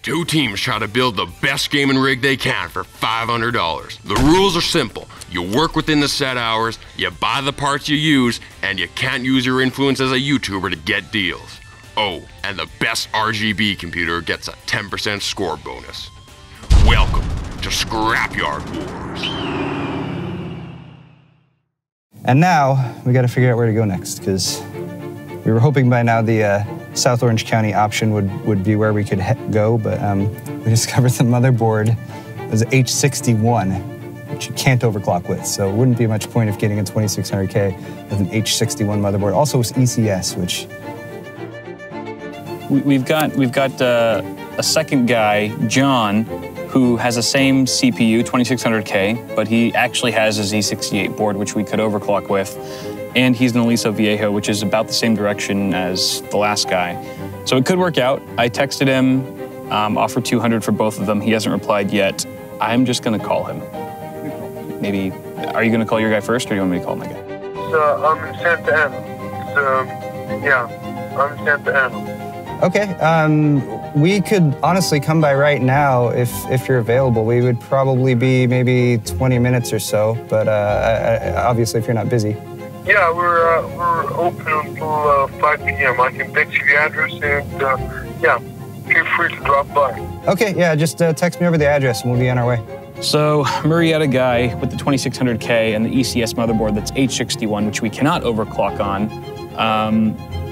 Two teams try to build the best gaming rig they can for $500. The rules are simple. You work within the set hours, you buy the parts you use, and you can't use your influence as a YouTuber to get deals. Oh, and the best RGB computer gets a 10% score bonus. Welcome to Scrapyard Wars. And now, we gotta figure out where to go next, because we were hoping by now the South Orange County option would be where we could go, but we discovered the motherboard was H61, which you can't overclock with, so it wouldn't be much point of getting a 2600K with an H61 motherboard. Also, it's ECS, which... We've got a second guy, John, who has the same CPU, 2600K, but he actually has a Z68 board, which we could overclock with. And he's an Aliso Viejo, which is about the same direction as the last guy. So it could work out. I texted him, offered 200 for both of them. He hasn't replied yet. I'm just gonna call him. Maybe, are you gonna call your guy first, or do you want me to call my guy? So I'm in Santa Ana. So, yeah, I'm in Santa Ana. Okay, we could honestly come by right now if you're available. We would probably be maybe 20 minutes or so, but obviously if you're not busy. Yeah, we're open until 5 p.m. I can text you the address and, yeah, feel free to drop by. Okay, yeah, just text me over the address and we'll be on our way. So, Murrieta guy with the 2600K and the ECS motherboard that's H61, which we cannot overclock on.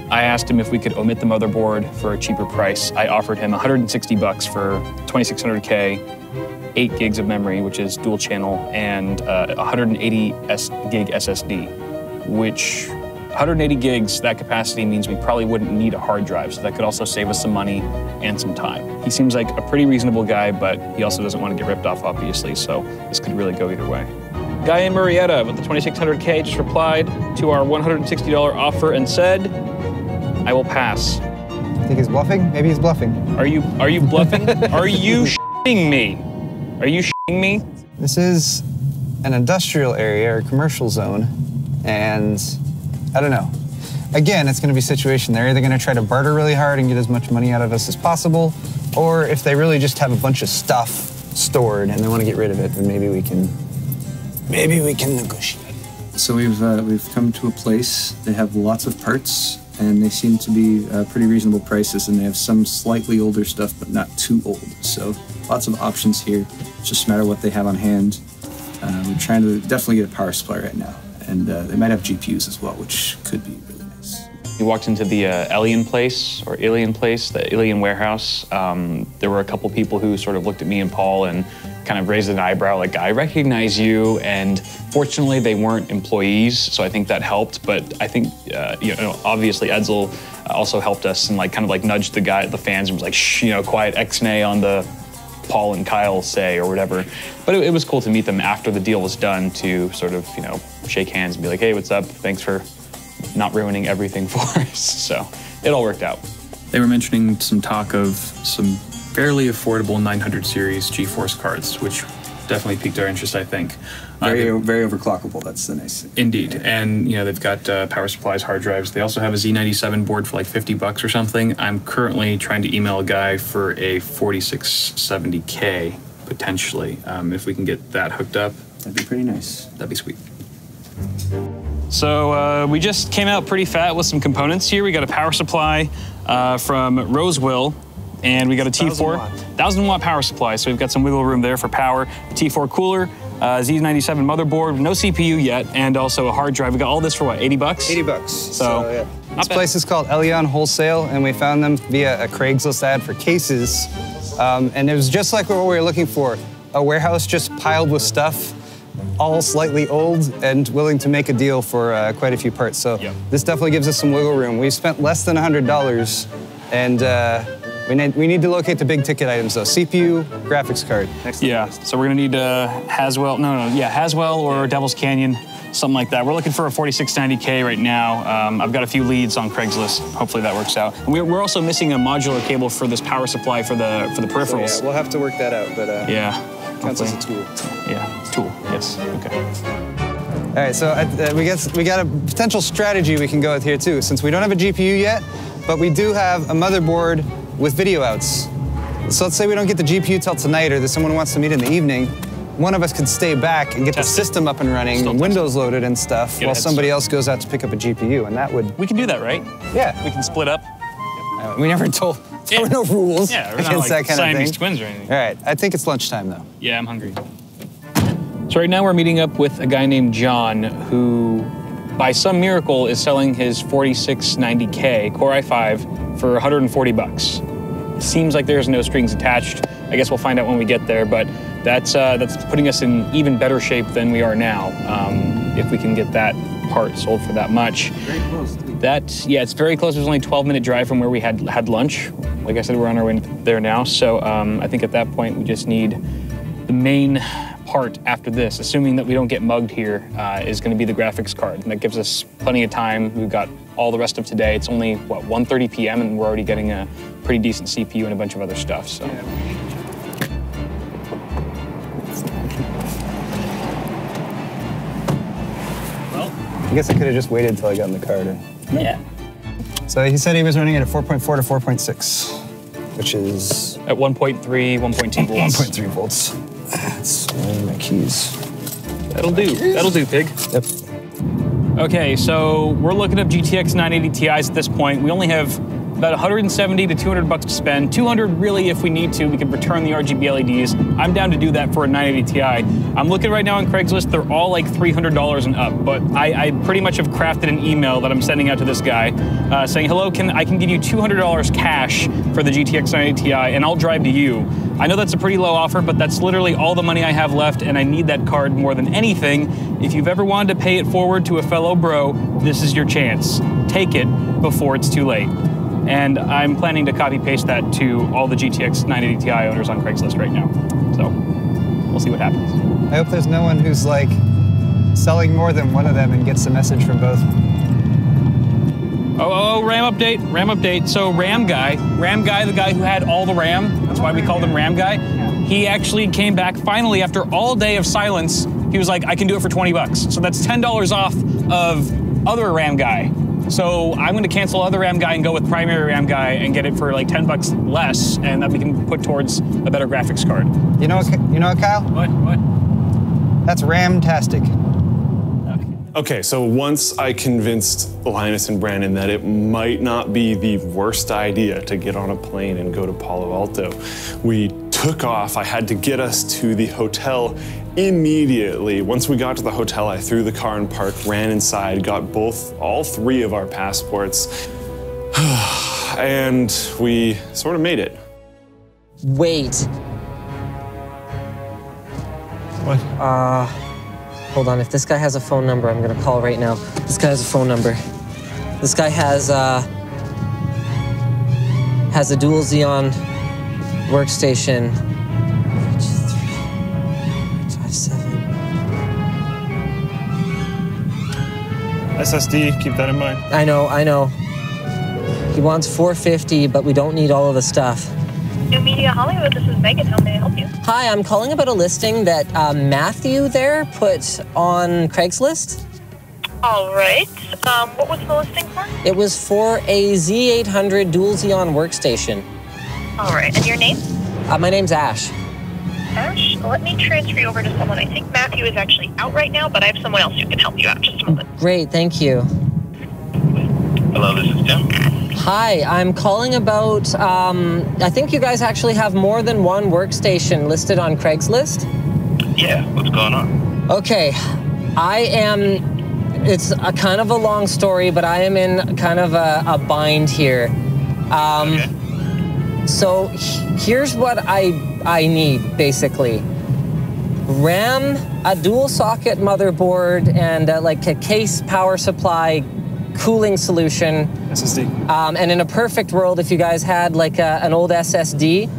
I asked him if we could omit the motherboard for a cheaper price. I offered him 160 bucks for 2600K, 8 gigs of memory, which is dual channel, and 180 gig SSD, which 180 gigs, that capacity means we probably wouldn't need a hard drive, so that could also save us some money and some time. He seems like a pretty reasonable guy, but he also doesn't want to get ripped off, obviously, so this could really go either way. Guy in Murrieta with the 2600K just replied to our $160 offer and said, I will pass. I think he's bluffing? Maybe he's bluffing. Are you bluffing? Are you shitting me? Are you shitting me? This is an industrial area or commercial zone, and I don't know. Again, it's gonna be situation. They're either gonna try to barter really hard and get as much money out of us as possible, or if they really just have a bunch of stuff stored and they wanna get rid of it, then maybe we can negotiate. So we've come to a place. They have lots of parts, and they seem to be pretty reasonable prices, and they have some slightly older stuff, but not too old. So lots of options here. It's just a matter of what they have on hand. We're trying to definitely get a power supply right now, and they might have GPUs as well, which could be really nice. We walked into the Alien place, the Alien warehouse. There were a couple people who sort of looked at me and Paul and kind of raised an eyebrow, like, I recognize you, and fortunately they weren't employees, so I think that helped, but I think, obviously Edsel also helped us and kind of nudged the fans and was like, shh, quiet X-nay on the Paul and Kyle say or whatever. But it was cool to meet them after the deal was done to sort of, shake hands and be like, hey, what's up? Thanks for not ruining everything for us. So it all worked out. They were mentioning some talk of some fairly affordable 900 series GeForce cards, which definitely piqued our interest, I think. Very overclockable, that's the nice thing. Indeed, and they've got power supplies, hard drives. They also have a Z97 board for like 50 bucks or something. I'm currently trying to email a guy for a 4670K, potentially. If we can get that hooked up. That'd be pretty nice. That'd be sweet. So we just came out pretty fat with some components here. We got a power supply from Roseville, and we got a T4, 1000 watt power supply, so we've got some wiggle room there for power. A T4 cooler, Z97 motherboard, no CPU yet, and also a hard drive. We got all this for what, 80 bucks? 80 bucks. So yeah. This place is called Elion Wholesale, and we found them via a Craigslist ad for cases. And it was just like what we were looking for. A warehouse just piled with stuff, all slightly old and willing to make a deal for quite a few parts. So this definitely gives us some wiggle room. We spent less than $100, and we need to locate the big ticket items though. CPU, graphics card. Next so we're gonna need Haswell or Devil's Canyon, something like that. We're looking for a 4690K right now. I've got a few leads on Craigslist. Hopefully that works out. And we're also missing a modular cable for this power supply for the peripherals. So, yeah, we'll have to work that out, but counts as a tool. Yeah, tool. Yes. Okay. All right, so we got a potential strategy we can go with here too. Since we don't have a GPU yet, but we do have a motherboard with video outs. So let's say we don't get the GPU till tonight, or that someone wants to meet in the evening. One of us could stay back and get the system up and running, and Windows loaded and stuff, while somebody else goes out to pick up a GPU, and that would... We can do that, right? Yeah. We can split up. We never told... There were no rules against that kind of thing. Twins or anything. All right, I think it's lunchtime, though. Yeah, I'm hungry. So right now we're meeting up with a guy named John who, by some miracle, is selling his 4690K Core i5 for 140 bucks. Seems like there's no strings attached. I guess we'll find out when we get there, but that's putting us in even better shape than we are now, if we can get that part sold for that much. Very close. Yeah, it's very close. It was only a 12-minute drive from where we had lunch. Like I said, we're on our way there now. So I think at that point we just need the main part after this, assuming that we don't get mugged here, is going to be the graphics card. And that gives us plenty of time. We've got all the rest of today. It's only, what, 1:30 p.m. and we're already getting a pretty decent CPU and a bunch of other stuff. So. I guess I could have just waited until I got in the car. Yeah. So he said he was running it at 4.4 to 4.6, which is... At 1.3, 1.2 volts. 1.3 volts. That's my keys. That'll do. That'll do, pig. Yep. Okay, so we're looking up GTX 980 Ti's at this point. We only have about 170 to 200 bucks to spend. 200 really if we need to. We could return the RGB LEDs. I'm down to do that for a 980 Ti. I'm looking right now on Craigslist. They're all like $300 and up, but I pretty much have crafted an email that I'm sending out to this guy saying, hello, I can give you $200 cash for the GTX 980 Ti and I'll drive to you. I know that's a pretty low offer, but that's literally all the money I have left and I need that card more than anything. If you've ever wanted to pay it forward to a fellow bro, this is your chance. Take it before it's too late. And I'm planning to copy paste that to all the GTX 980 Ti owners on Craigslist right now. So we'll see what happens. I hope there's no one who's like selling more than one of them and gets a message from both. Oh, RAM update. So RAM guy, the guy who had all the RAM, that's why we called him RAM guy. He actually came back finally after all day of silence. He was like, I can do it for 20 bucks. So that's $10 off of other RAM guy. So I'm going to cancel other RAM guy and go with primary RAM guy and get it for like 10 bucks less, and that we can put towards a better graphics card. You know what, Kyle? What? That's RAM-tastic. Okay, so once I convinced Linus and Brandon that it might not be the worst idea to get on a plane and go to Palo Alto, we took off. I had to get us to the hotel immediately. Once we got to the hotel, I threw the car in park, ran inside, got all three of our passports, and we sort of made it. Wait. What? Hold on, if this guy has a phone number, I'm gonna call right now. This guy has a phone number. This guy has a dual Xeon workstation. 57. SSD, keep that in mind. I know. He wants 450, but we don't need all of the stuff. New Media Hollywood, this is Megan. How may I help you? Hi, I'm calling about a listing that Matthew there put on Craigslist. All right. What was the listing for? It was for a Z800 dual Xeon workstation. All right. And your name? My name's Ash. Ash, let me transfer you over to someone. I think Matthew is actually out right now, but I have someone else who can help you out. Just a moment. Great, thank you. Hello, this is Tim. Hi, I'm calling about, I think you guys actually have more than one workstation listed on Craigslist. Yeah, what's going on? Okay, it's a kind of a long story, but I am in kind of a bind here. Okay. So here's what I need, basically. RAM, a dual socket motherboard, and like a case power supply, cooling solution. SSD. And in a perfect world, if you guys had like an old SSD,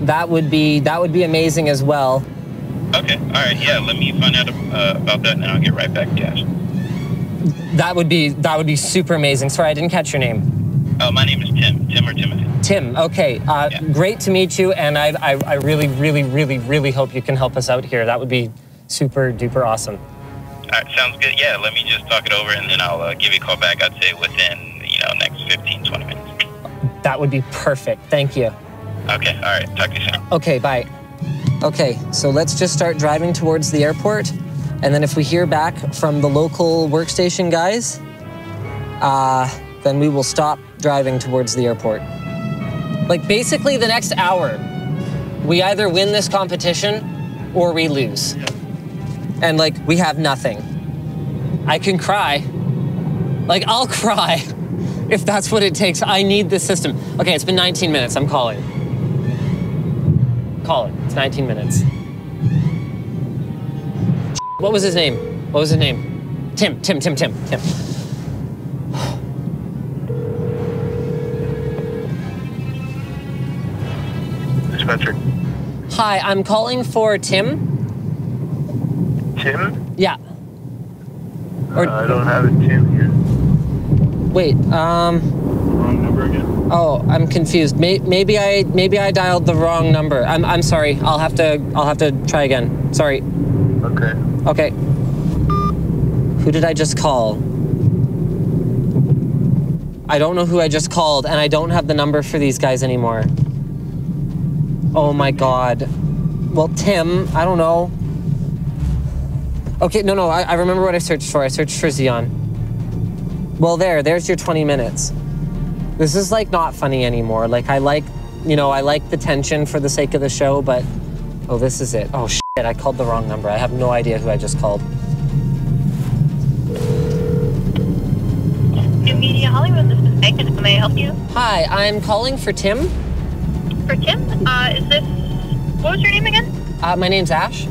that would be amazing as well. Okay, all right, yeah, let me find out about that and then I'll get right back to you, Ash. That would be super amazing. Sorry, I didn't catch your name. My name is Tim. Tim or Timothy. Tim, okay. Yeah. Great to meet you, and I really, really, really, really hope you can help us out here. That would be super duper awesome. All right, sounds good. Yeah, let me just talk it over and then I'll give you a call back, I'd say within, next 15, 20 minutes. That would be perfect. Thank you. All Okay, all right. Talk to you soon. Okay, bye. Okay, so let's just start driving towards the airport, and then if we hear back from the local workstation guys, then we will stop driving towards the airport. Like, basically the next hour, we either win this competition or we lose. Yeah. And, like, we have nothing. I can cry. Like, I'll cry if that's what it takes. I need this system. Okay, it's been 19 minutes. I'm calling. Call it. It's 19 minutes. What was his name? What was his name? Tim. Spencer. Hi, I'm calling for Tim. Tim? Yeah. I don't have a Tim here. Wait, Wrong number again? Oh, I'm confused. Maybe I dialed the wrong number. I'm sorry. I'll have to try again. Sorry. Okay. Okay. Who did I just call? I don't know who I just called, and I don't have the number for these guys anymore. Oh my God. Well, Tim, I don't know. Okay, no, I remember what I searched for. I searched for Xeon. Well, there's your 20 minutes. This is like not funny anymore. Like I like the tension for the sake of the show, but oh, this is it. Oh shit, I called the wrong number. I have no idea who I just called. New Media Hollywood, this is Megan. How may I help you? Hi, I'm calling for Tim. For Tim? Is this, what was your name again? My name's Ash.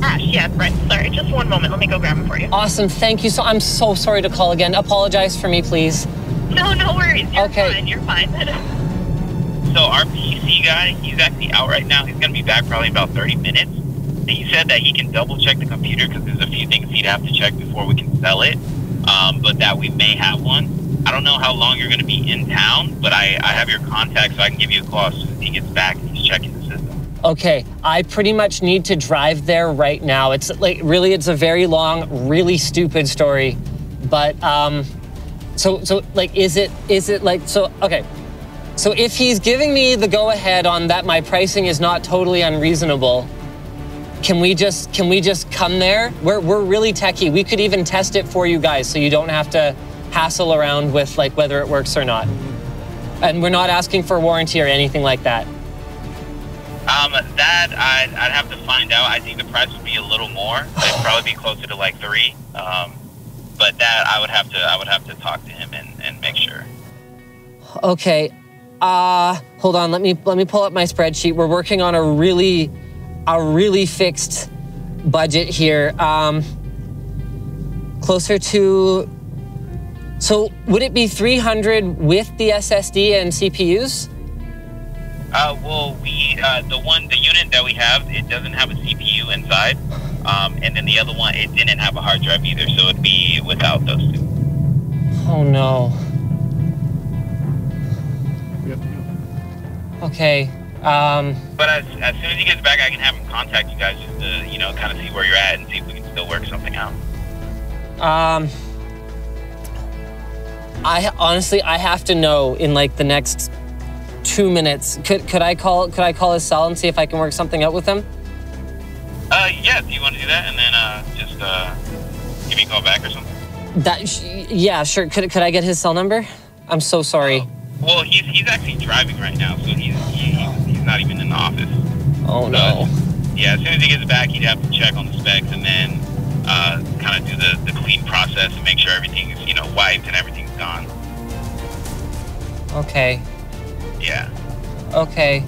Ash, yeah, right. Sorry, just one moment. Let me go grab him for you. Awesome, thank you. I'm so sorry to call again. Apologize for me, please. No worries. You're fine. You're fine. So our PC guy, he's actually out right now. He's going to be back probably about 30 minutes. And he said that he can double check the computer because there's a few things he'd have to check before we can sell it. But that we may have one. I don't know how long you're going to be in town, but I have your contact so I can give you a call as soon as he gets back and he's checking the system. Okay, I pretty much need to drive there right now. It's like, really, it's a very long, really stupid story. But, so like, is it like, so, okay. So if he's giving me the go-ahead on that my pricing is not totally unreasonable, can we just come there? We're really techie. We could even test it for you guys so you don't have to hassle around with like whether it works or not. And we're not asking for a warranty or anything like that. That I'd have to find out. I think the price would be a little more. It'd probably be closer to like 3. But that I would have to talk to him and make sure. Okay. Hold on. Let me pull up my spreadsheet. We're working on a really fixed budget here. Closer to. So would it be 300 with the SSD and CPUs? Well, the unit that we have, it doesn't have a CPU inside. And then the other one, it didn't have a hard drive either, so it'd be without those 2. Oh no. Yep. Okay. But as soon as he gets back, I can have him contact you guys just to, kind of see where you're at and see if we can still work something out. I have to know in like the next 2 minutes. Could I call his cell and see if I can work something out with him? Yeah, do you want to do that and then just give me a call back or something? Yeah, sure. Could I get his cell number? I'm so sorry. Well, he's actually driving right now, so he's not even in the office. Oh no. Yeah, as soon as he gets back, he'd have to check on the specs and then kind of do the clean process and make sure everything's wiped and everything's gone. Okay. Yeah. Okay.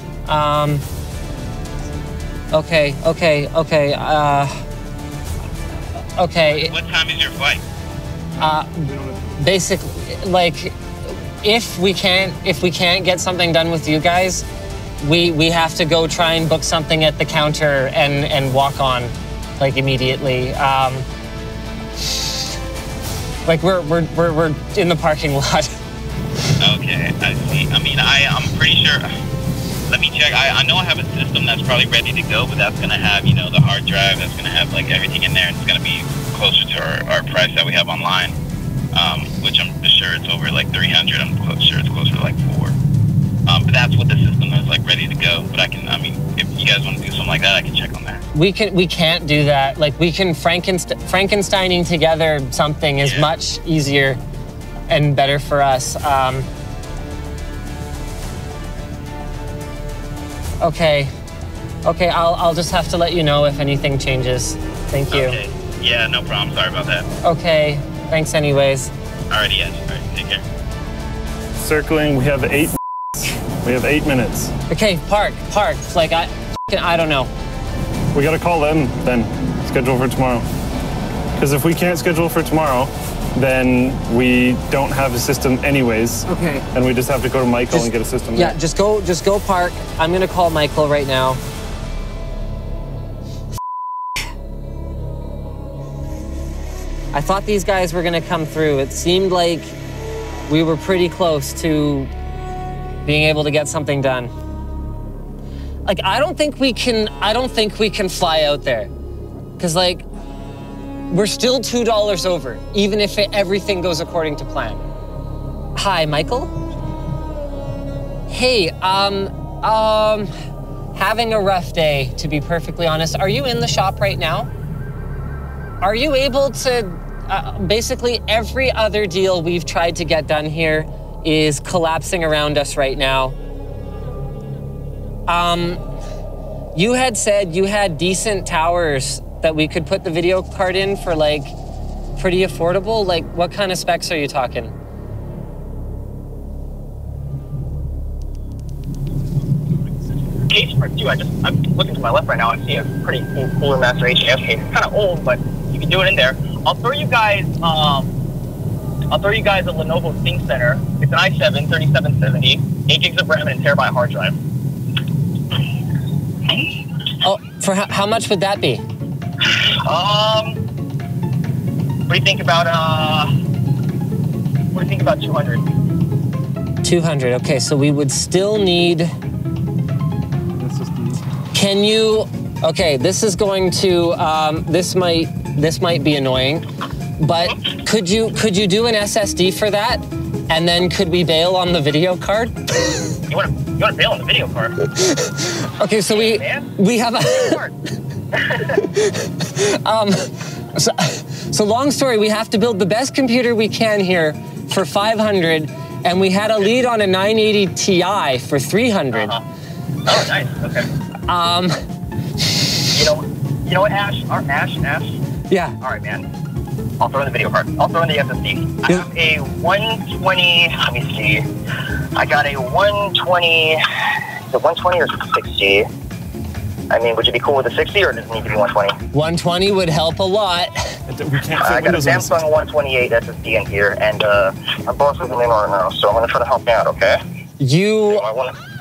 Okay. Okay. What time is your flight? Basically, like, if we can't get something done with you guys, we have to go try and book something at the counter and walk on, like, immediately. Like we're in the parking lot. Okay, I see. I mean, I'm pretty sure. Let me check. I know I have a system that's probably ready to go, but that's gonna have the hard drive. That's gonna have like everything in there, and it's gonna be closer to our price that we have online. Which I'm sure it's over like 300. I'm sure it's closer to like 4. But that's what the system is, like, ready to go. But I mean, if you guys want to do something like that, I can check on that. We can't do that. Like, we can Frankensteining together something is much easier and better for us. Okay, I'll just have to let you know if anything changes. Thank you. Okay. Yeah, no problem. Sorry about that. Okay, thanks anyways. Alrighty, yes. All right, take care. Circling, we have 8 We have 8 minutes. Okay, park. Like, I don't know. We gotta call them then, schedule for tomorrow. Because if we can't schedule for tomorrow, then we don't have a system anyways. Okay. And we just have to go to Michael and get a system Yeah, there. just go park. I'm gonna call Michael right now. I thought these guys were gonna come through. It seemed like we were pretty close to being able to get something done. Like, I don't think we can fly out there. Cause like, we're still $2 over, even if everything goes according to plan. Hi, Michael? Hey, having a rough day, to be perfectly honest. Are you in the shop right now? Are you able to, basically every other deal we've tried to get done here is collapsing around us right now. You had said you had decent towers that we could put the video card in for, like, pretty affordable. Like, what kind of specs are you talking? Case for 2, I'm looking to my left right now. I see a pretty cool Cooler Master HAF case. It's kind of old, but you can do it in there. I'll throw you guys a Lenovo Thinkcentre. It's an i7 3770, 8 gigs of RAM and a terabyte hard drive. Oh, for how much would that be? What do you think about 200? 200. Okay, so we would still need. Can you? Okay, this is going to. This might be annoying, but could you do an SSD for that, and then could we bail on the video card? You want to bail on the video card? Okay, so we have a. So long story, we have to build the best computer we can here for 500, and we had a lead on a 980 Ti for 300. Oh, nice. Okay. You know what, Ash? Ash? Yeah. All right, man. I'll throw in the video card. I'll throw in the SSD. I have a 120. Let me see. I got a 120. Is it 120 or 60? I mean, would you be cool with a 60 or does it need to be 120? 120 would help a lot. I got a Samsung 128 SSD in here, and I'm both with them in right now, so I'm going to try to help you out, okay? You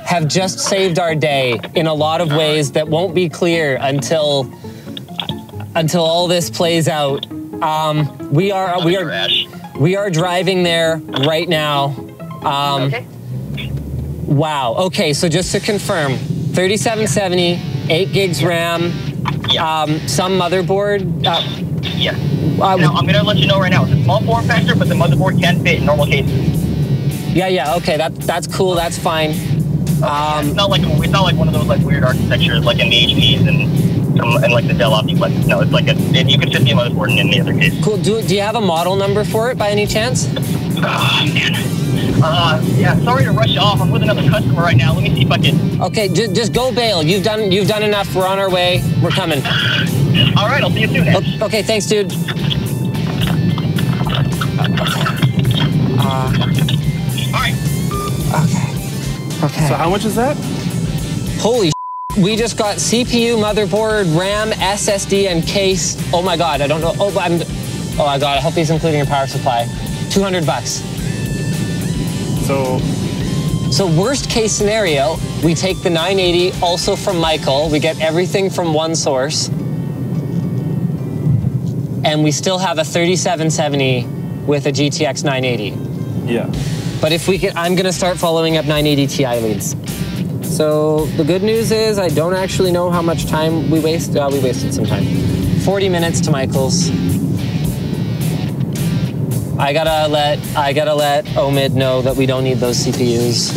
have just saved our day in a lot of ways that won't be clear until all this plays out. We are driving there right now. Okay. Wow. Okay, so just to confirm, 3770, 8 gigs RAM, some motherboard. Yeah. Now, I'm gonna let you know right now. It's a small form factor, but the motherboard can fit in normal cases. Yeah. Okay, that's cool. That's fine. It's not like one of those like weird architectures like in the HPs and like the Dell Optiplexes. No, it's like you can fit the motherboard in the other case. Cool. Do you have a model number for it by any chance? Oh man. Yeah. Sorry to rush you off. I'm with another customer right now. Let me see if I can. Okay, just go bail. You've done enough. We're on our way. We're coming. All right. I'll see you soon. Ash. Okay. Thanks, dude. All right. Okay. So how much is that? Holy we just got CPU, motherboard, RAM, SSD, and case. Oh my God, I don't know. Oh my God, I hope he's including a power supply. $200. So worst case scenario, we take the 980 also from Michael. We get everything from one source. And we still have a 3770 with a GTX 980. Yeah. But if we can, I'm gonna start following up 980 Ti leads. So the good news is I don't actually know how much time we wasted. We wasted some time. 40 minutes to Michael's. I gotta let Omid know that we don't need those CPUs.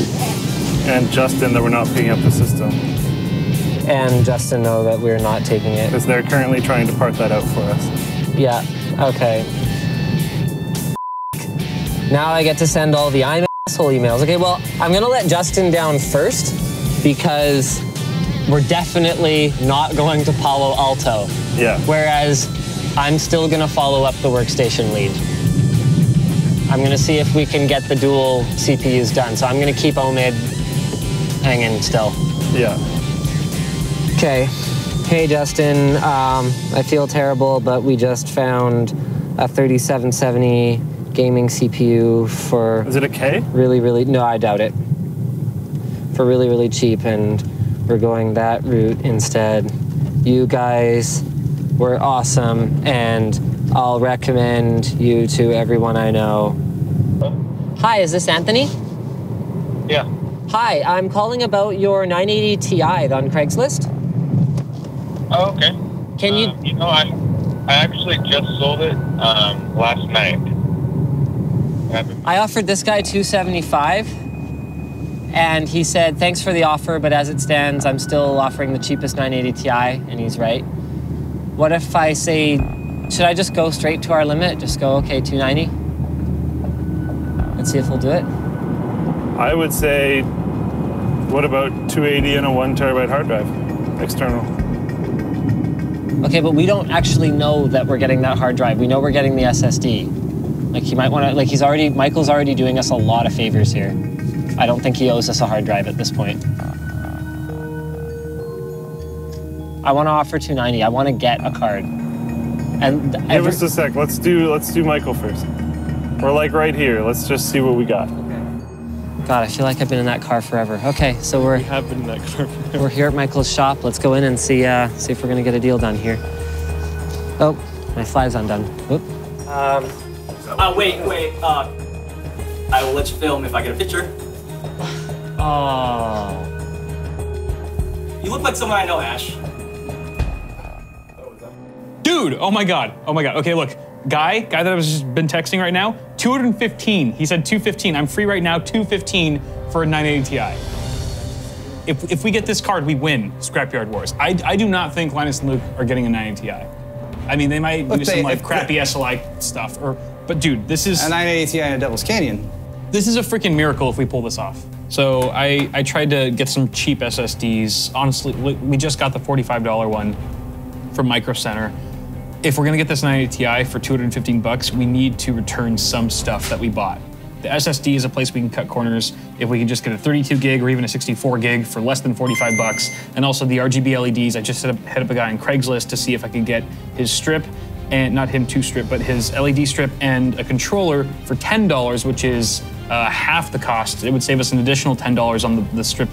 And Justin that we're not picking up the system. And Justin know that we're not taking it. Because they're currently trying to part that out for us. Yeah, okay. Now I get to send all the I'm asshole emails. Okay, well, I'm gonna let Justin down first because we're definitely not going to Palo Alto. Yeah. Whereas I'm still gonna follow up the workstation lead. I'm gonna see if we can get the dual CPUs done. So I'm gonna keep OMID hanging still. Yeah. Okay. Hey, Justin. I feel terrible, but we just found a 3770 gaming CPU for... Is it a K? Really, no, I doubt it. For really, really cheap, and we're going that route instead. You guys were awesome, and I'll recommend you to everyone I know. Hi, is this Anthony? Yeah. Hi, I'm calling about your 980 Ti on Craigslist. Oh, okay. Can you... You know, I actually just sold it last night. I offered this guy $275, and he said, thanks for the offer, but as it stands, I'm still offering the cheapest 980 Ti, and he's right. What if I say, should I just go straight to our limit? Just go, okay, 290? Let's see if we'll do it. I would say, what about 280 and a 1 terabyte hard drive, external? Okay, but we don't actually know that we're getting that hard drive. We know we're getting the SSD. Like, he might want to, like, Michael's already doing us a lot of favors here. I don't think he owes us a hard drive at this point. I want to offer 290. I want to get a card. And give us a sec. Let's do Michael first. We're like right here. Let's just see what we got. God, I feel like I've been in that car forever. Okay, so we have been in that car forever. We're here at Michael's shop. Let's go in and see if we're gonna get a deal done here. Oh, my fly's undone. Whoop. Wait. I will let you film if I get a picture. Oh. You look like someone I know, Ash. Dude, oh my God. Okay, look, guy that I've just been texting right now, 215. He said 215. I'm free right now, 215 for a 980 Ti. If we get this card, we win Scrapyard Wars. I do not think Linus and Luke are getting a 980 Ti. I mean, they might do some like crappy SLI stuff, but dude, this is... A 980 Ti and a Devil's Canyon. This is a freaking miracle if we pull this off. So I tried to get some cheap SSDs. Honestly, we just got the $45 one from Micro Center. If we're gonna get this 980 Ti for 215 bucks, we need to return some stuff that we bought. The SSD is a place we can cut corners. If we can just get a 32 gig or even a 64 gig for less than 45 bucks, and also the RGB LEDs, I just hit up a guy on Craigslist to see if I could get his strip, and not him to strip, but his LED strip and a controller for $10, which is half the cost. It would save us an additional $10 on the strip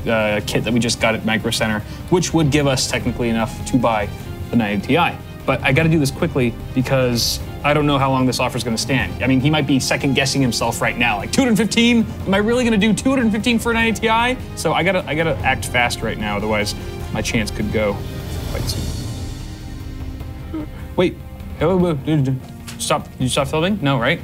kit that we just got at Micro Center, which would give us technically enough to buy the 980 Ti. But I gotta do this quickly because I don't know how long this offer is gonna stand. I mean, he might be second guessing himself right now. Like 215, am I really gonna do 215 for an 980 Ti? So I gotta act fast right now, otherwise my chance could go quite soon. Wait, stop, did you stop filming? No, right?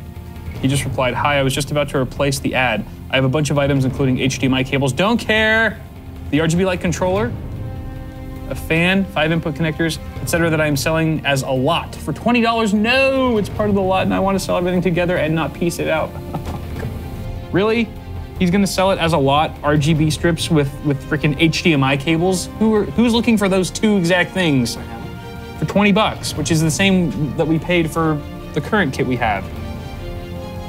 He just replied, hi, I was just about to replace the ad. I have a bunch of items including HDMI cables, don't care. The RGB light controller, a fan, 5 input connectors, etc. that I am selling as a lot for $20. No, it's part of the lot and I want to sell everything together and not piece it out. Really? He's gonna sell it as a lot, RGB strips with freaking HDMI cables? Who's looking for those two exact things for 20 bucks, which is the same that we paid for the current kit we have?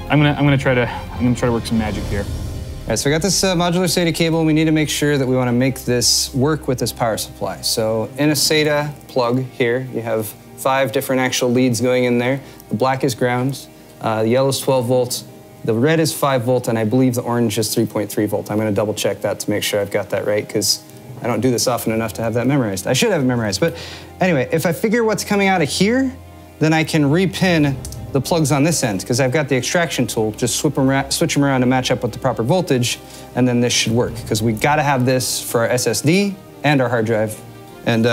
I'm gonna try to work some magic here. All right, so we got this modular SATA cable, and we need to make sure that we want to make this work with this power supply. So in a SATA plug here, you have 5 different actual leads going in there. The black is ground, the yellow is 12 volts, the red is 5 volt, and I believe the orange is 3.3 volt. I'm going to double check that to make sure I've got that right, because I don't do this often enough to have that memorized. I should have it memorized, but anyway, if I figure what's coming out of here, then I can repin the plugs on this end, because I've got the extraction tool, just switch them around to match up with the proper voltage, and then this should work, because we gotta have this for our SSD and our hard drive. And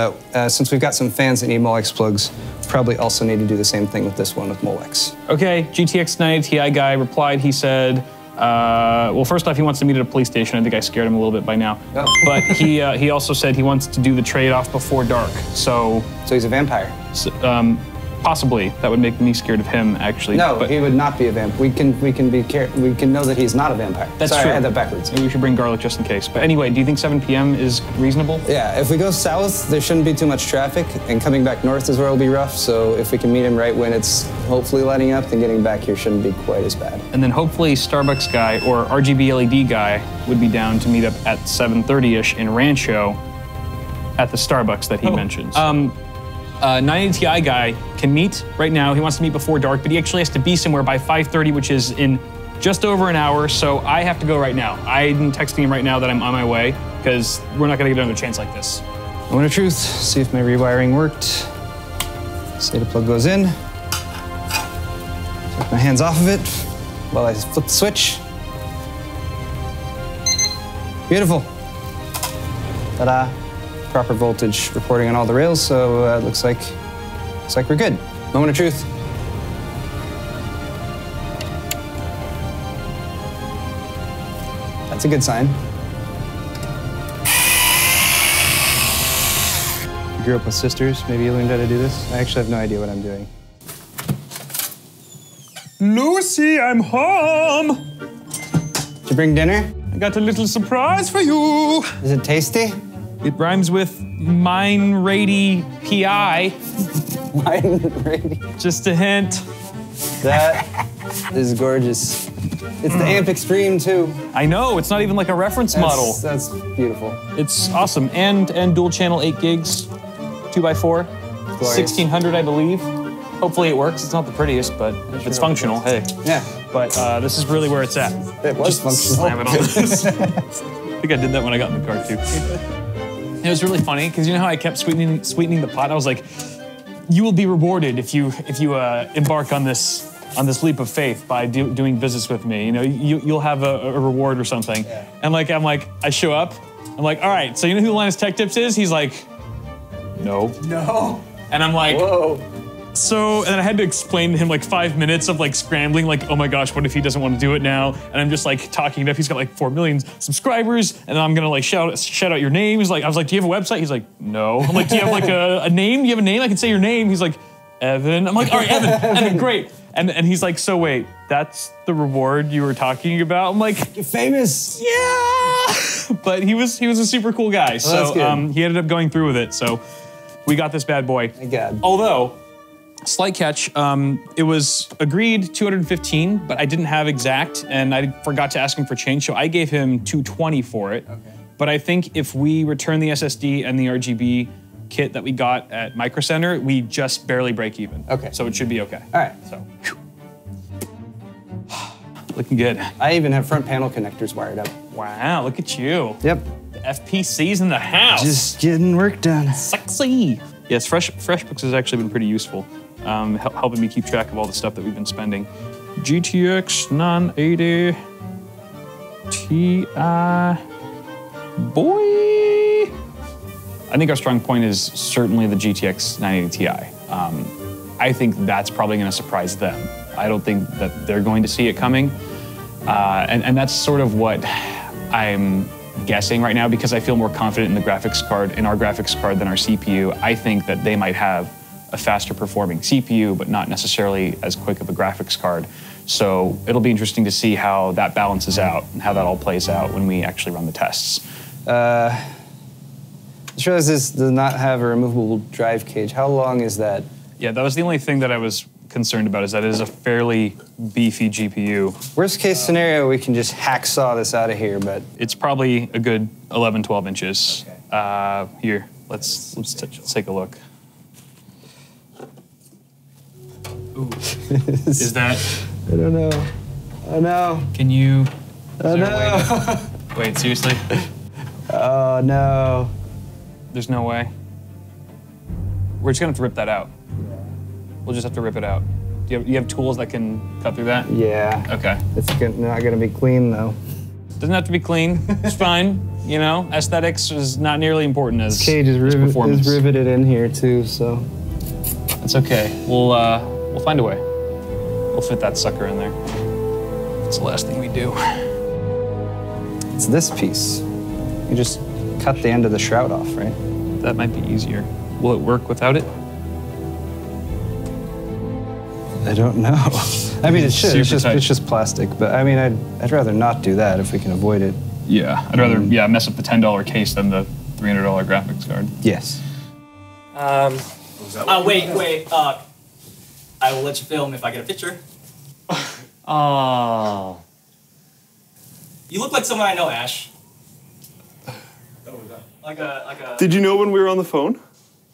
since we've got some fans that need Molex plugs, probably also need to do the same thing with this one with Molex. Okay, GTX 980 Ti guy replied, he said, Well, first off, he wants to meet at a police station. I think I scared him a little bit by now. Oh. But he also said he wants to do the trade-off before dark. So he's a vampire? Possibly. That would make me scared of him, actually. No, but he would not be a vampire. We can know that he's not a vampire. That's Sorry, true. I had that backwards. Maybe we should bring garlic just in case. But anyway, do you think 7 p.m. is reasonable? Yeah, if we go south, there shouldn't be too much traffic, and coming back north is where it'll be rough. So if we can meet him right when it's hopefully lighting up, then getting back here shouldn't be quite as bad. And then hopefully Starbucks guy or RGB LED guy would be down to meet up at 7:30ish in Rancho at the Starbucks that he mentions. 980 Ti guy can meet right now. He wants to meet before dark, but he actually has to be somewhere by 5:30, which is in just over an hour, so I have to go right now. I'm texting him right now that I'm on my way, because we're not gonna get another chance like this. Moment of truth, see if my rewiring worked. SATA plug goes in. Take my hands off of it while I flip the switch. Beautiful. Ta-da. Proper voltage reporting on all the rails, so looks like we're good. Moment of truth. That's a good sign. You grew up with sisters, maybe you learned how to do this? I actually have no idea what I'm doing. Lucy, I'm home! Did you bring dinner? I got a little surprise for you! Is it tasty? It rhymes with mine rady PI. Mine rady. Just a hint. That is gorgeous. It's the Amp Extreme too. I know, it's not even like a reference model. That's beautiful. It's awesome. And dual channel 8 gigs, 2x4, 1600 I believe. Hopefully it works. It's not the prettiest, but if it's functional, hey. Yeah. But this is really where it's at. It was Just functional. slam it on this. I think I did that when I got in the car too. It was really funny because you know how I kept sweetening the pot. I was like, "You will be rewarded if you embark on this leap of faith by doing business with me. You know, you'll have a reward or something." Yeah. And like I show up. I'm like, "All right, so you know who Linus Tech Tips is?" He's like, "No." No. And I'm like, "Whoa." So, and I had to explain to him like 5 minutes of like scrambling, like, oh my gosh, what if he doesn't want to do it now? And I'm just like talking it up. He's got like 4 million subscribers, and I'm gonna like shout out your name. He's like, I was like, do you have a website? He's like, no. I'm like, do you have like a name? Do you have a name? I can say your name. He's like, Evan. I'm like, all right, Evan, great. And he's like, so wait, that's the reward you were talking about? I'm like, you're famous. Yeah. But he was a super cool guy. So he ended up going through with it. So we got this bad boy. Thank God. Although, slight catch, it was agreed 215, but I didn't have exact, and I forgot to ask him for change, so I gave him 220 for it. Okay. But I think if we return the SSD and the RGB kit that we got at Micro Center, we just barely break even. Okay. So it should be okay. All right. So, looking good. I even have front panel connectors wired up. Wow, look at you. Yep. The FPC's in the house. Just getting work done. Sexy. Yes, FreshBooks has actually been pretty useful. Helping me keep track of all the stuff that we've been spending. GTX 980 Ti, boy. I think our strong point is certainly the GTX 980 Ti. I think that's probably going to surprise them. I don't think that they're going to see it coming. And that's sort of what I'm guessing right now because I feel more confident in the graphics card, in our graphics card than our CPU. I think that they might have a faster performing CPU, but not necessarily as quick of a graphics card. So it'll be interesting to see how that balances out and how that all plays out when we actually run the tests. I just realized this does not have a removable drive cage. How long is that? Yeah, that was the only thing that I was concerned about, is that it is a fairly beefy GPU. Worst case scenario, we can just hacksaw this out of here, but... It's probably a good 11, 12 inches. Okay. Here, let's take a look. Ooh. Is that? I don't know. Oh no. Can you? Oh no. Wait, seriously? Oh no. There's no way. We're just gonna have to rip that out. Yeah. We'll just have to rip it out. Do you have tools that can cut through that? Yeah. Okay. It's not gonna be clean though. Doesn't have to be clean. It's fine. You know, aesthetics is not nearly important as cage is performance. Is riveted in here too, so. It's okay. We'll find a way. We'll fit that sucker in there. It's the last thing we do. It's this piece. You just cut the end of the shroud off, right? That might be easier. Will it work without it? I don't know. I mean, it should. It's just plastic. But I mean, I'd rather not do that if we can avoid it. Yeah, I'd rather mess up the $10 case than the $300 graphics card. Yes. Wait. I will let you film if I get a picture. Oh. You look like someone I know, Ash. Like a. Did you know when we were on the phone?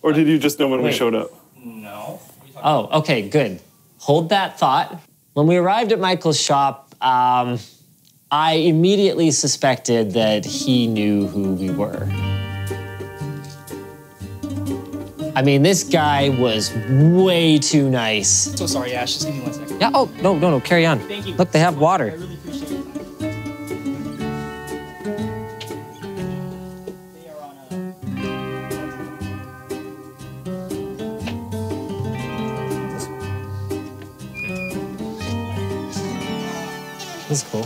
Or did you just know when we showed up? No. Oh, okay, good. Hold that thought. When we arrived at Michael's shop, I immediately suspected that he knew who we were. I mean, this guy was way too nice. So sorry, Ash. Just give me 1 second. Yeah, oh, no, carry on. Thank you. Look, they have water. I really appreciate it. They are on This is cool.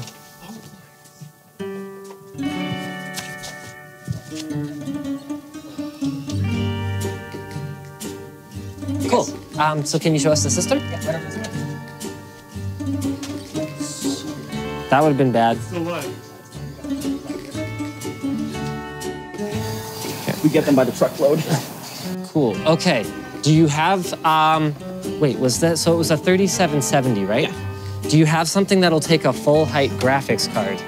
Cool. So can you show us the system? Yeah, right over this way. That would have been bad. So what? We get them by the truckload. Cool. Okay. Do you have, wait, was that, so it was a 3770, right? Yeah. Do you have something that'll take a full height graphics card?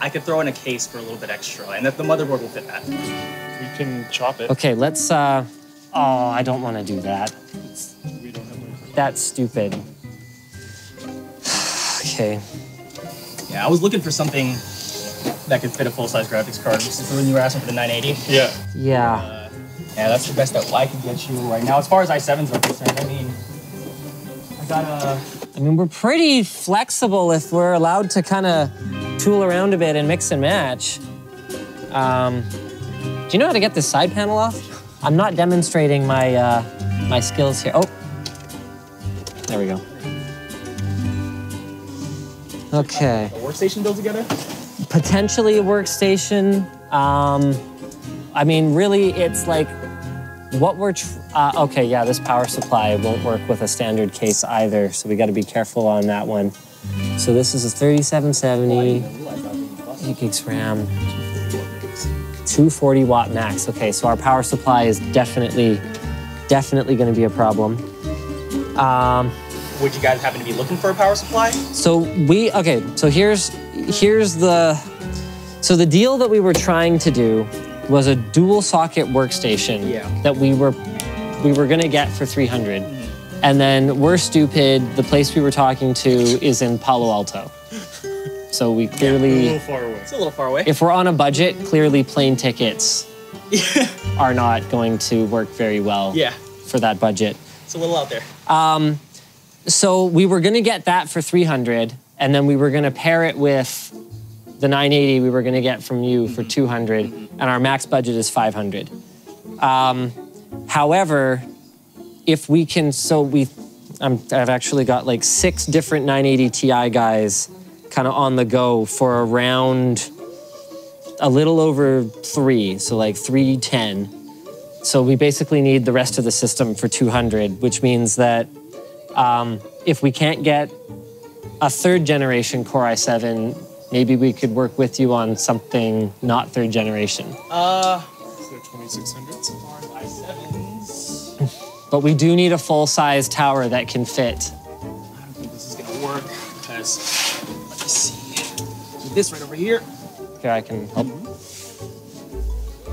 I could throw in a case for a little bit extra, and the motherboard will fit that. We can chop it. Okay, let's, oh, I don't want to do that. We don't have one. That's stupid. Okay. Yeah, I was looking for something that could fit a full-size graphics card. This is when you were asking for the 980. Yeah. Yeah. Yeah, that's the best that I can get you right now. As far as i7s are concerned, I mean, I mean, we're pretty flexible if we're allowed to kind of tool around a bit and mix and match. Do you know how to get this side panel off? I'm not demonstrating my my skills here. Oh, there we go. Okay. a workstation built together? Potentially a workstation. I mean, really, it's like what we're, okay, yeah, this power supply won't work with a standard case either, so we got to be careful on that one. So this is a 3770, 8 gigs RAM, 240 watt max. Okay, so our power supply is definitely going to be a problem. Would you guys happen to be looking for a power supply? So so here's the deal that we were trying to do was a dual socket workstation that we were gonna get for 300. And then we're stupid, the place we were talking to is in Palo Alto. So we clearly, a little far away. It's a little far away. If we're on a budget, clearly plane tickets are not going to work very well for that budget. It's a little out there. So we were gonna get that for 300, and then we were gonna pair it with the 980 we were gonna get from you for 200, and our max budget is 500. However, if we can, I've actually got like 6 different 980 Ti guys kind of on the go for around a little over 3, so like 310. So we basically need the rest of the system for 200, which means that if we can't get a 3rd generation Core i7, maybe we could work with you on something not 3rd generation. Is there 2600s? i7s. But we do need a full-size tower that can fit. I don't think this is gonna work because, let me see. Keep this right over here. Here, I can help.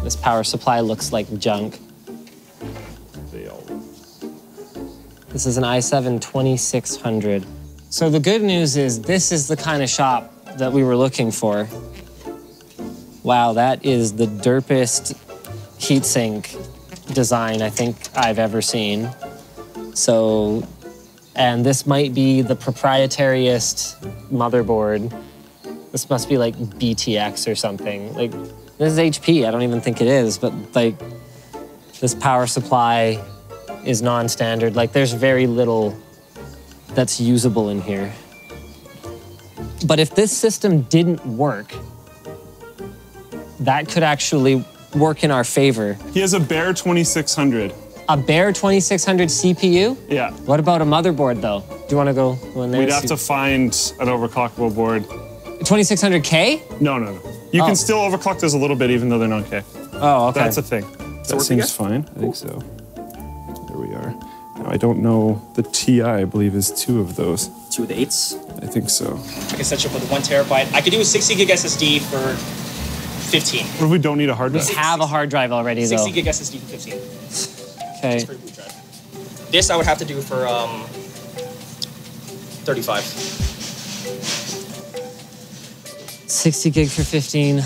This power supply looks like junk. This is an i7 2600. So the good news is this is the kind of shop that we were looking for. Wow, that is the derpest heatsink design I think I've ever seen. So, and this might be the proprietariest motherboard. This must be like BTX or something. Like, this is HP, I don't even think it is, but like, this power supply is non-standard. Like, there's very little that's usable in here. But if this system didn't work, that could actually work in our favor. He has a bare 2600. A bare 2600 CPU? Yeah. What about a motherboard, though? Do you want to go in there? We'd have to find an overclockable board. 2600K? No. You can still overclock those a little bit, even though they're not K. Oh, okay. That's a thing. That seems fine. I think so. There we are. Now, I don't know. The TI, I believe, is 2 of those. 2 of the 8s? I think so. I can set you up with a 1 terabyte. I could do a 60 gig SSD for 15. What if we don't need a hard drive? We have a hard drive already, 60 though. gig SSD for 15. Okay. For a boot drive. This I would have to do for 35. 60 gig for 15.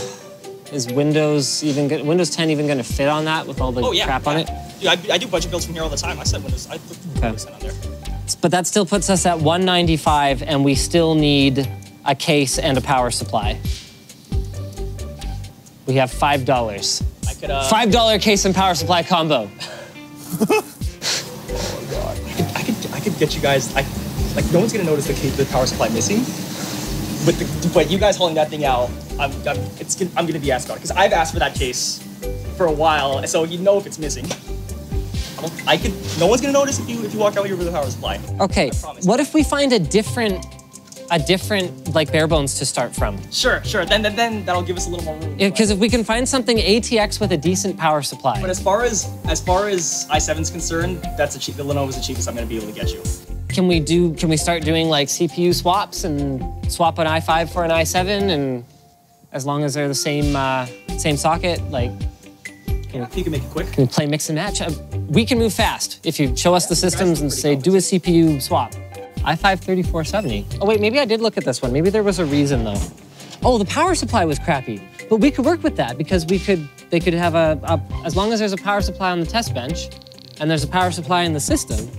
Is Windows 10 even going to fit on that with all the crap on it? Dude, I do budget builds from here all the time. I set Windows. I put Windows 10 on there. But that still puts us at 195, and we still need a case and a power supply. We have $5. I could $5 case and power supply combo. Oh god. I could get you guys. Like no one's gonna notice the power supply missing. But you guys holding that thing out, I'm gonna be asked about it because I've asked for that case for a while, so you know if it's missing. No one's gonna notice if you walk out here with a power supply. Okay. What if we find a different like bare bones to start from? Sure. Then that'll give us a little more room. Because if we can find something ATX with a decent power supply. But as far as i7's concerned, the Lenovo's the cheapest I'm gonna be able to get you. Can we start doing like CPU swaps and swap an i5 for an i7, and as long as they're the same socket, like you can make it quick. Can we play mix and match? We can move fast if you show us the systems and say do a CPU swap. i5 3470. Oh wait, maybe I did look at this one. Maybe there was a reason though. Oh, the power supply was crappy, but we could work with that because they could have as long as there's a power supply on the test bench and there's a power supply in the system.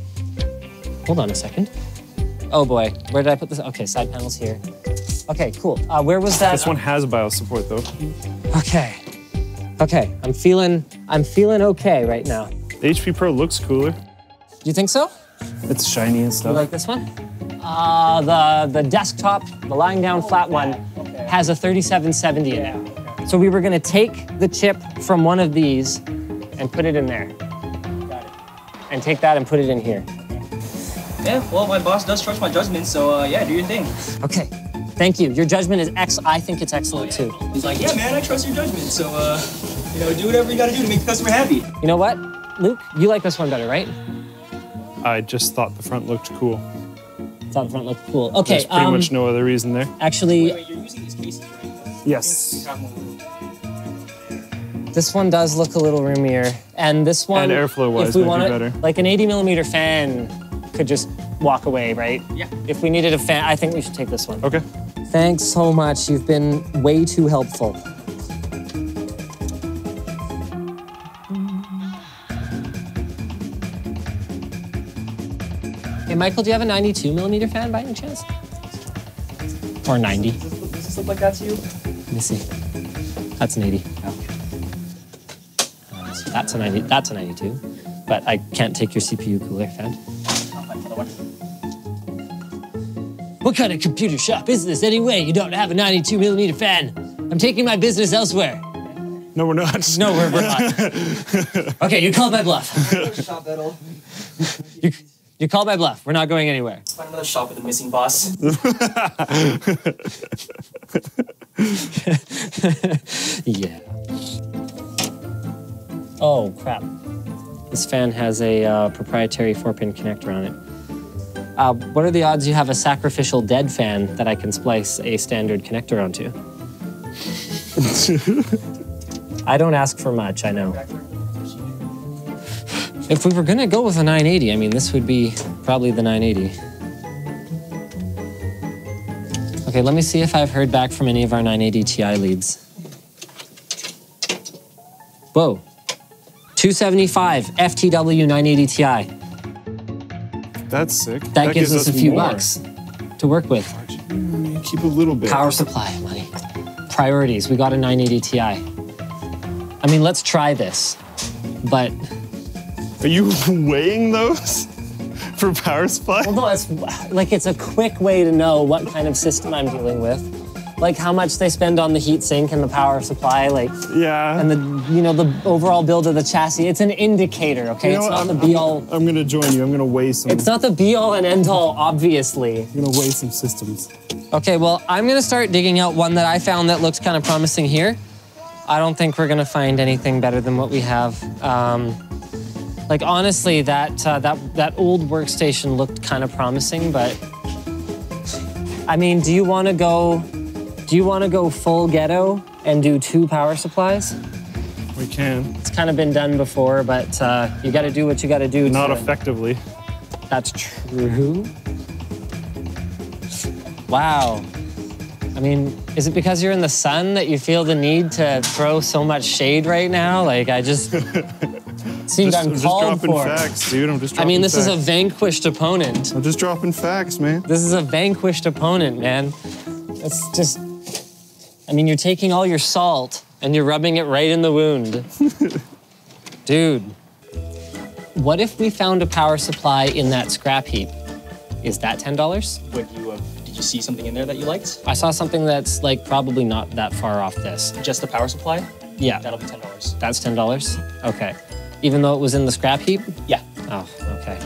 Hold on a second. Oh boy, where did I put this? Okay, side panels here. Okay, cool. Where was that? This one has BIOS support though. Okay, I'm feeling okay right now. The HP Pro looks cooler. Do you think so? It's shiny and stuff. You like this one? The desktop, the lying down flat one, has a 3770 in it. So we were gonna take the chip from one of these and put it in there. Got it. And take that and put it in here. Yeah, well, my boss does trust my judgment, so yeah, do your thing. Okay, thank you. Your judgment is I think it's excellent too. He's like, yeah, man, I trust your judgment, so do whatever you gotta do to make the customer happy. You know what, Luke? You like this one better, right? I just thought the front looked cool. Thought the front looked cool. Okay. There's pretty much no other reason there. Actually, wait, you're using these cases, right? Yes. This one does look a little roomier, and this one, and airflow-wise, if we might be want better. Like an 80mm fan could just walk away, right? Yeah. If we needed a fan, I think we should take this one. Okay. Thanks so much. You've been way too helpful. Hey, Michael, do you have a 92mm fan by any chance? Or 90? Does this look like that to you? Let me see. That's an 80. That's a 90. That's a 92. But I can't take your CPU cooler fan. What kind of computer shop is this anyway? You don't have a 92mm fan. I'm taking my business elsewhere. No, we're not. No, we're not. Okay, you called my bluff. You called my bluff. We're not going anywhere. Find another shop with a missing boss. Yeah. Oh, crap. This fan has a proprietary 4-pin connector on it. What are the odds you have a sacrificial dead fan that I can splice a standard connector onto? I don't ask for much, I know. If we were gonna go with a 980, I mean, this would be probably the 980. Okay, let me see if I've heard back from any of our 980 Ti leads. Whoa. 275 FTW 980 Ti. That's sick. That gives us a few bucks to work with. Keep a little bit. Power supply, money. Priorities, we got a 980 Ti. I mean, let's try this, but... Are you weighing those? For power supply? Well, no, it's a quick way to know what kind of system I'm dealing with. Like how much they spend on the heat sink and the power supply, like yeah, and the overall build of the chassis. It's an indicator, okay? It's not the be all. I'm gonna join you. I'm gonna weigh some. It's not the be all and end all, obviously. I'm gonna weigh some systems. Okay, well, I'm gonna start digging out one that I found that looks kind of promising here. I don't think we're gonna find anything better than what we have. Like honestly, that old workstation looked kind of promising, but I mean, do you want to go full ghetto and do 2 power supplies? We can. It's kind of been done before, but you got to do what you got to do. Not effectively. That's true. Wow. I mean, is it because you're in the sun that you feel the need to throw so much shade right now? Like I just seemed I'm just uncalled dropping for. facts, dude. I'm just dropping I mean, this facts. is a vanquished opponent. I'm just dropping facts, man. This is a vanquished opponent, man. It's just, I mean, you're taking all your salt and you're rubbing it right in the wound. Dude, what if we found a power supply in that scrap heap? Is that $10? Did you see something in there that you liked? I saw something that's like probably not that far off this. Just the power supply? Yeah. That'll be $10. That's $10? Okay. Even though it was in the scrap heap? Yeah. Oh, okay.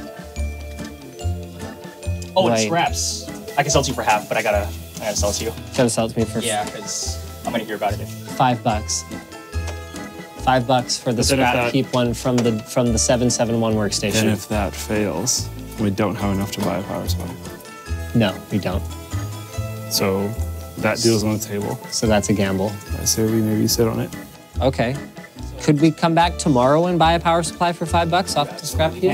Oh, and Right. scraps. I can sell it to you for half, but I gotta sell it to you. Gotta sell it to me for Yeah, because I'm gonna hear about it. $5. $5 for the But then if scrap that- heap one from the 771 workstation. And if that fails, we don't have enough to buy a power supply. No, we don't. So that deal's on the table. So that's a gamble. I say we maybe sit on it. Okay. Could we come back tomorrow and buy a power supply for $5 off the scrap heap?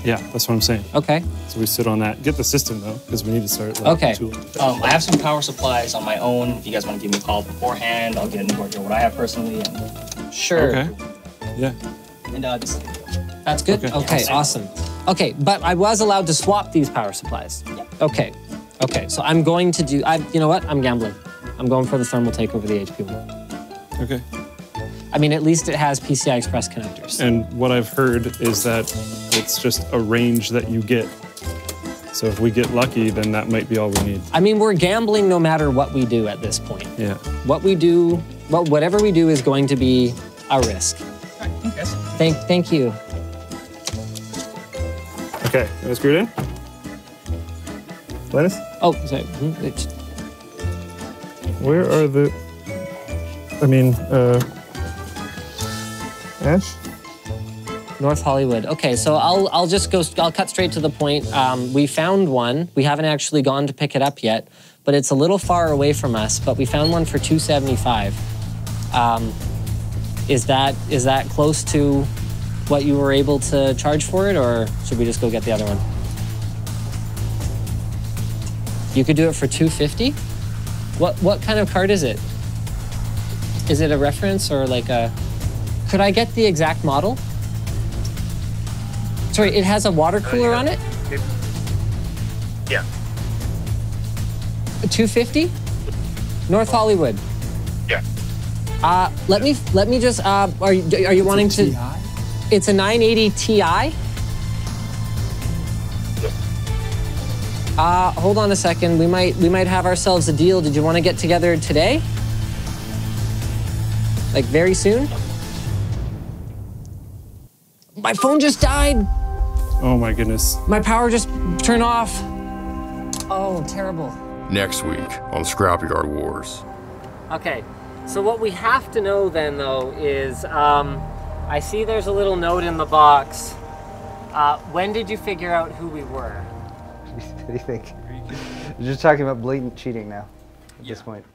Yeah, that's what I'm saying. Okay. So we sit on that. Get the system though, because we need to start. Like, Okay. tooling. I have some power supplies on my own. If you guys want to give me a call beforehand, I'll get into what I have personally. And, Sure. Okay. Yeah. and That's good? Okay, awesome. Okay, but I was allowed to swap these power supplies. Yeah. Okay. Okay, so I'm going to do, you know what? I'm gambling. I'm going for the thermal take over the HP one. Okay. I mean, at least it has PCI Express connectors. And what I've heard is that it's just a range that you get. So if we get lucky, then that might be all we need. I mean, we're gambling no matter what we do at this point. Yeah. What we do, well, whatever we do is going to be a risk. Yes. Thank you. Okay, let's screw it in. Linus? Oh, sorry. Where are the... Ash? North Hollywood. Okay, so I'll just go, I'll cut straight to the point. We found one. We haven't actually gone to pick it up yet, but it's a little far away from us, but we found one for $275. Is that close to what you were able to charge for it, or should we just go get the other one? You could do it for $250? What kind of card is it? Is it a reference or like a... Could I get the exact model? Sorry, it has a water cooler on it? Yeah. $250? North Hollywood. Yeah. Let me just, are you wanting to... It's a 980 Ti? Hold on a second. We might have ourselves a deal. Did you want to get together today? Like very soon? My phone just died. Oh my goodness. My power just turned off. Oh, terrible. Next week on Scrapyard Wars. Okay, so what we have to know then, though, is I see there's a little note in the box. When did you figure out who we were? What do you think? You're just talking about blatant cheating now, at this point.